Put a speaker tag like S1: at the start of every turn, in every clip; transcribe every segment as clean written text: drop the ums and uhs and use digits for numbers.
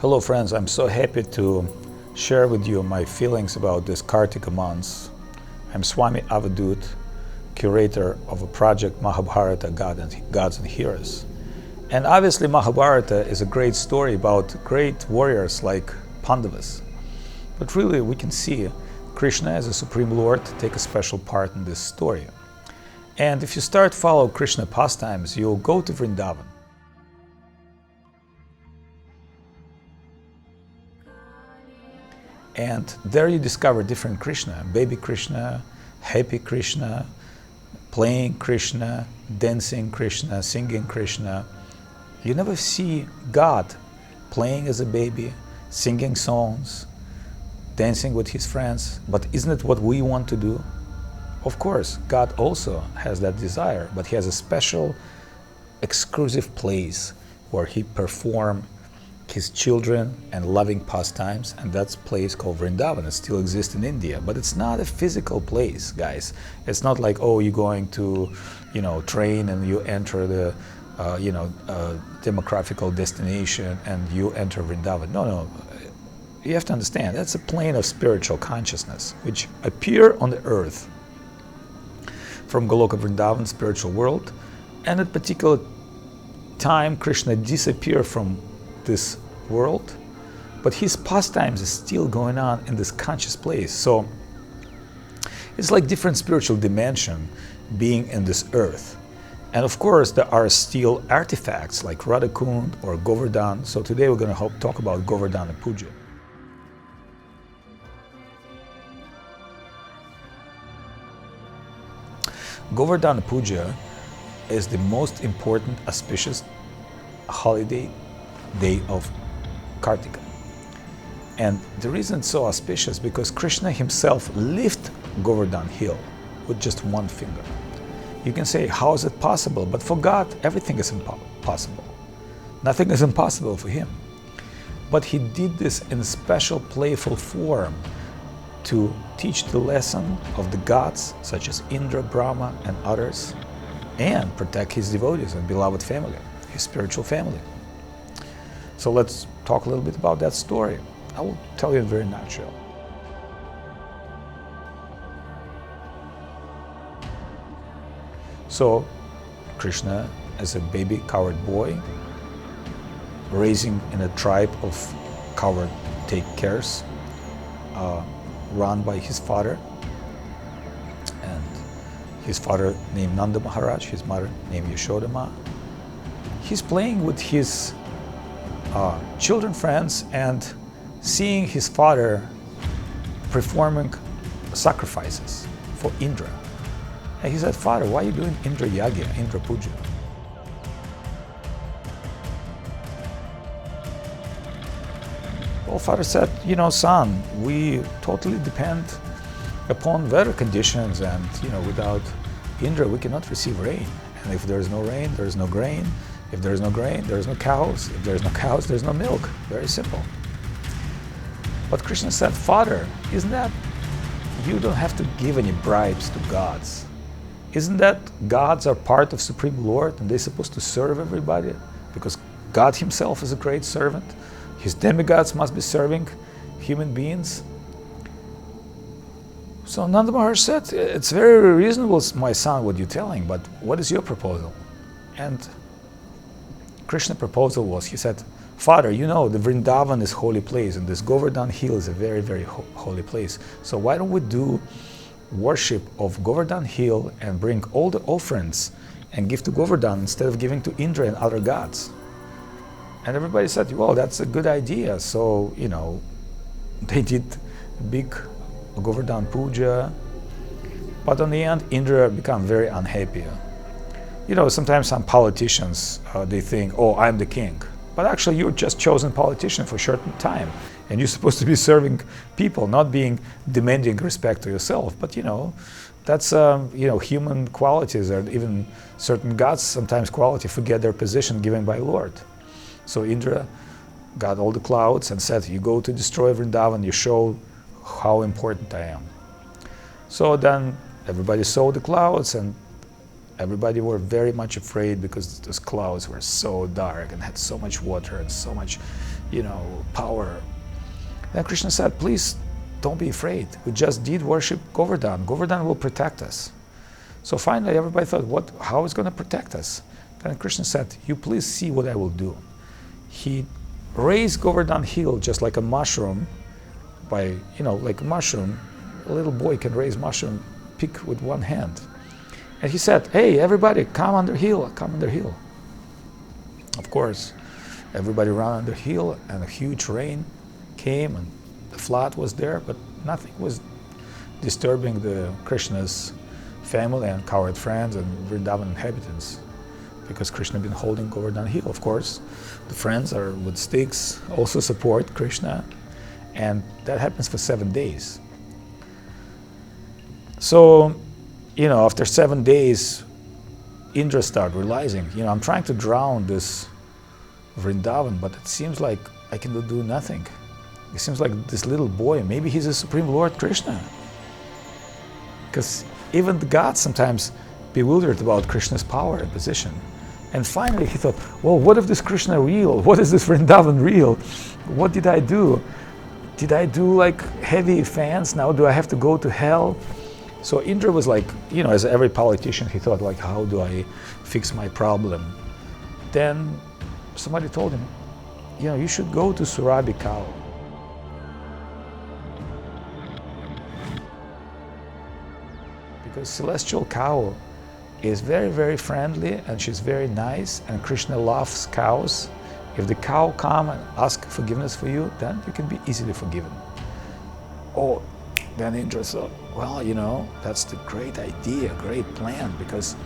S1: Hello friends, I'm so happy to share with you my feelings about this Kartika month. I'm Swami Avadut, curator of a project Mahabharata, Gods and Heroes. And obviously Mahabharata is a great story about great warriors like Pandavas. But really we can see Krishna as a Supreme Lord take a special part in this story. And if you start follow Krishna pastimes, you'll go to Vrindavan. And there you discover different Krishna, baby Krishna, happy Krishna, playing Krishna, dancing Krishna, singing Krishna. You never see God playing as a baby, singing songs, dancing with his friends. But isn't it what we want to do? Of course, God also has that desire, but he has a special, exclusive place where he performs his children and loving pastimes, and that's a place called Vrindavan. It still exists in India, but it's not a physical place, guys. It's not like, oh, you're going to, train and you enter the, demographical destination and you enter Vrindavan. No. You have to understand, that's a plane of spiritual consciousness which appear on the earth from Goloka Vrindavan, spiritual world, and at particular time Krishna disappeared from this world, but his pastimes is still going on in this conscious place. So it's like different spiritual dimension being in this earth. And of course there are still artifacts like Radhakund or Govardhan. So today we're going to talk about Govardhana Puja. Govardhana Puja is the most important auspicious holiday day of Kartika. And the reason it's so auspicious because Krishna himself lifted Govardhan hill with just one finger. You can say, how is it possible? But for God, everything is possible. Nothing is impossible for him. But he did this in a special playful form to teach the lesson of the gods, such as Indra, Brahma, and others, and protect his devotees and beloved family, his spiritual family. So let's talk a little bit about that story. I will tell you in very nutshell. So Krishna, as a baby coward boy, raising in a tribe of coward take-cares, run by his father, and his father named Nanda Maharaj, his mother named Yashoda Ma. He's playing with his children friends and seeing his father performing sacrifices for Indra. And he said, Father, why are you doing Indra Yagya, Indra Puja? Well, father said, son, we totally depend upon weather conditions, and without Indra we cannot receive rain. And if there is no rain, there is no grain. If there is no grain, there is no cows. If there is no cows, there is no milk. Very simple. But Krishna said, Father, isn't that you don't have to give any bribes to gods? Isn't that gods are part of Supreme Lord and they're supposed to serve everybody? Because God himself is a great servant. His demigods must be serving human beings. So Nanda Maharaj said, it's very reasonable, my son, what you're telling, but what is your proposal? And Krishna's proposal was, he said, Father, the Vrindavan is holy place, and this Govardhan hill is a very, very holy place. So why don't we do worship of Govardhan hill and bring all the offerings and give to Govardhan instead of giving to Indra and other gods? And everybody said, well, that's a good idea. So, they did a big Govardhan Puja. But on the end, Indra became very unhappy. Sometimes some politicians, they think, oh, I'm the king. But actually, you're just chosen politician for a certain time. And you're supposed to be serving people, not being demanding respect to yourself. But, that's, human qualities, or even certain gods, sometimes quality, forget their position given by Lord. So Indra got all the clouds and said, you go to destroy Vrindavan, you show how important I am. So then everybody saw the clouds and everybody were very much afraid because those clouds were so dark and had so much water and so much power. Then Krishna said, please don't be afraid. We just did worship Govardhan. Govardhan will protect us. So finally everybody thought, how is going to protect us? Then Krishna said, you please see what I will do. He raised Govardhan hill just like a mushroom by, like a mushroom. A little boy can raise mushroom, pick with one hand. And he said, hey, everybody, come under hill, come under hill. Of course, everybody ran under hill, and a huge rain came, and the flood was there, but nothing was disturbing the Krishna's family and cowherd friends and Vrindavan inhabitants, because Krishna had been holding Govardhan hill. Of course, the friends are with sticks, also support Krishna, and that happens for 7 days. So, after 7 days, Indra started realizing, I'm trying to drown this Vrindavan, but it seems like I can do nothing. It seems like this little boy, maybe he's the Supreme Lord Krishna. Because even the gods sometimes bewildered about Krishna's power and position. And finally he thought, well, what if this Krishna real? What is this Vrindavan real? What did I do? Did I do like heavy offense? Now do I have to go to hell? So Indra was like, as every politician, he thought like, how do I fix my problem? Then somebody told him, you should go to Surabhi cow. Because celestial cow is very, very friendly, and she's very nice, and Krishna loves cows. If the cow come and ask forgiveness for you, then you can be easily forgiven. Oh, then Indra thought, well, that's the great idea, great plan, because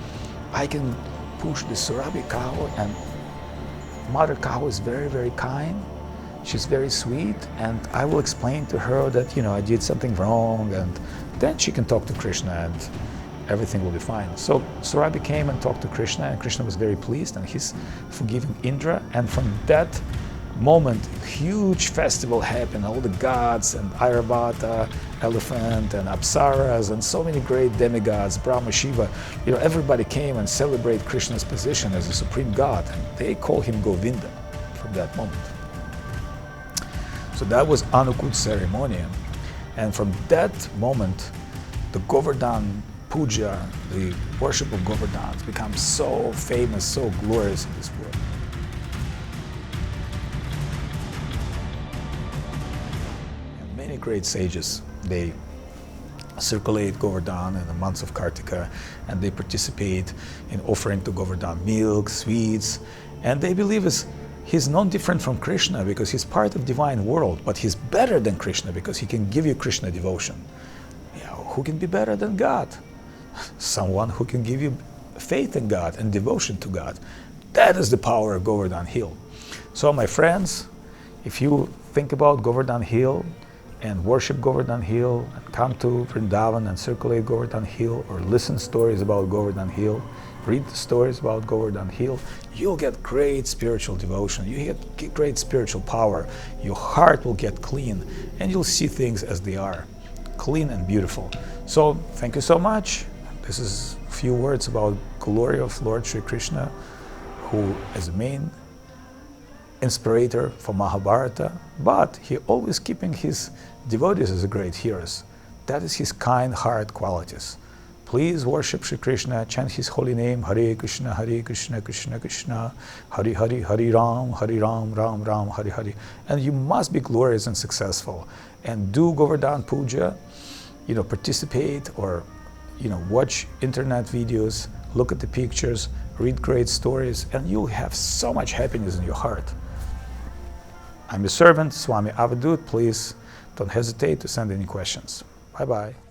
S1: I can push the Surabhi cow, and mother cow is very, very kind. She's very sweet, and I will explain to her that, I did something wrong, and then she can talk to Krishna and everything will be fine. So Surabhi came and talked to Krishna, and Krishna was very pleased, and he's forgiving Indra. And from that moment, huge festival happened. All the gods and Airavata, elephant, and Apsaras, and so many great demigods, Brahma, Shiva, everybody came and celebrate Krishna's position as a supreme god. And they call him Govinda from that moment. So that was Anukut ceremony. And from that moment, the Govardhan Puja, the worship of Govardhan, becomes so famous, so glorious in this world. And many great sages, they circulate Govardhan in the months of Kartika, and they participate in offering to Govardhan milk, sweets, and they believe he's not different from Krishna because he's part of divine world, but he's better than Krishna because he can give you Krishna devotion. Who can be better than God? Someone who can give you faith in God and devotion to God. That is the power of Govardhan Hill. So my friends, if you think about Govardhan Hill and worship Govardhan Hill and come to Vrindavan and circulate Govardhan Hill or listen stories about Govardhan Hill, read the stories about Govardhan Hill, you'll get great spiritual devotion, you get great spiritual power, your heart will get clean, and you'll see things as they are, clean and beautiful. So thank you so much. This is a few words about glory of Lord Shri Krishna, who is the main inspirator for Mahabharata, but he always keeping his devotees as great heroes. That is his kind heart qualities. Please worship Shri Krishna, chant his holy name, Hare Krishna, Krishna Krishna, Hare Hare, Hare Ram, Ram Ram, Hare Hare. And you must be glorious and successful. And do Govardhan Puja, participate or, watch internet videos, look at the pictures, read great stories, and you'll have so much happiness in your heart. I'm your servant, Swami Avadut. Please don't hesitate to send any questions. Bye-bye.